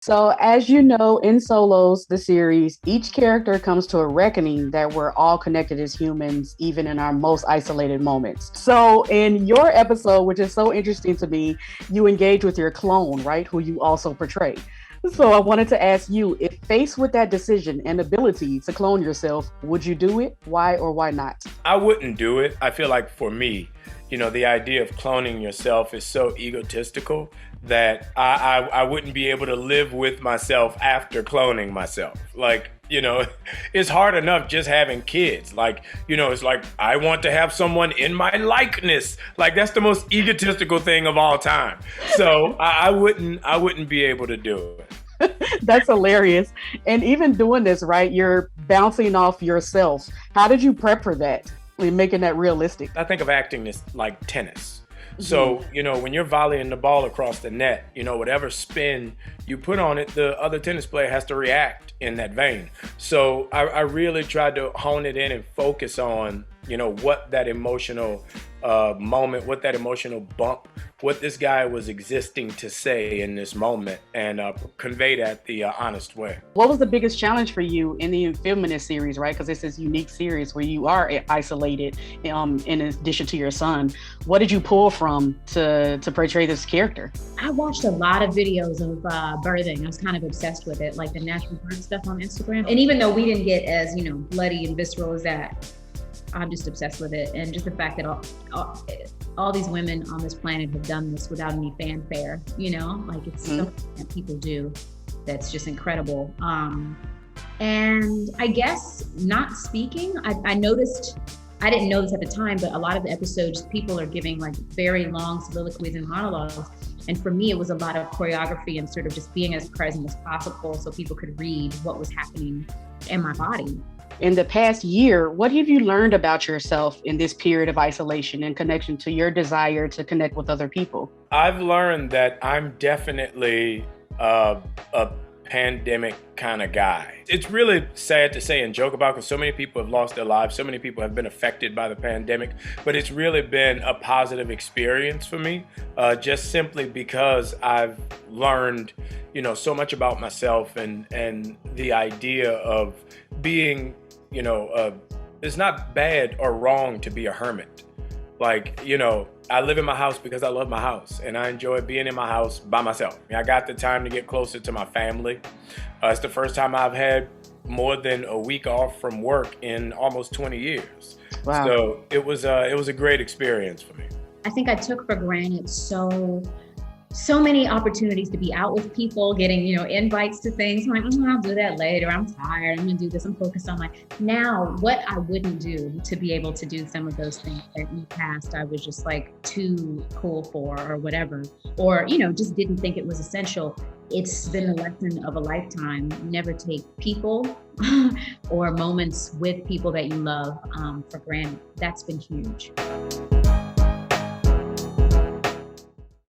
So, as you know, in Solos, the series, each character comes to a reckoning that we're all connected as humans, even in our most isolated moments. So, in your episode, which is so interesting to me, you engage with your clone, right? Who you also portray. So, I wanted to ask you, if faced with that decision and ability to clone yourself, would you do it? Why or why not? I wouldn't do it. I feel like for me, the idea of cloning yourself is so egotistical that I wouldn't be able to live with myself after cloning myself. Like, it's hard enough just having kids. Like, it's like, I want to have someone in my likeness. Like, that's the most egotistical thing of all time. So I wouldn't be able to do it. That's hilarious. And even doing this, right? You're bouncing off yourself. How did you prep for that? Making that realistic. I think of acting as like tennis. So, when you're volleying the ball across the net, whatever spin you put on it, the other tennis player has to react in that vein. So I really tried to hone it in and focus on, what that emotional moment, what that emotional bump, what this guy was existing to say in this moment, and convey that the honest way. What was the biggest challenge for you in the feminist series, right? Because it's this unique series where you are isolated in addition to your son. What did you pull from to portray this character? I watched a lot of videos of birthing. I was kind of obsessed with it, like the natural birth stuff on Instagram. And even though we didn't get as, bloody and visceral as that, I'm just obsessed with it. And just the fact that all these women on this planet have done this without any fanfare, like it's something that people do that's just incredible. And I guess not speaking, I noticed, I didn't know this at the time, but a lot of the episodes, people are giving like very long soliloquies and monologues. And for me, it was a lot of choreography and sort of just being as present as possible so people could read what was happening in my body. In the past year, what have you learned about yourself in this period of isolation in connection to your desire to connect with other people? I've learned that I'm definitely a pandemic kind of guy. It's really sad to say and joke about because so many people have lost their lives. So many people have been affected by the pandemic, but it's really been a positive experience for me, just simply because I've learned, so much about myself and the idea of being, it's not bad or wrong to be a hermit. Like, I live in my house because I love my house and I enjoy being in my house by myself. I got the time to get closer to my family. It's the first time I've had more than a week off from work in almost 20 years. Wow. So it was a great experience for me. I think I took for granted so many opportunities to be out with people, getting, invites to things. I'm like, I'll do that later. I'm tired. I'm gonna do this. I'm focused on now what I wouldn't do to be able to do some of those things that in the past I was just like too cool for or whatever, or, just didn't think it was essential. It's been a lesson of a lifetime. Never take people or moments with people that you love for granted. That's been huge.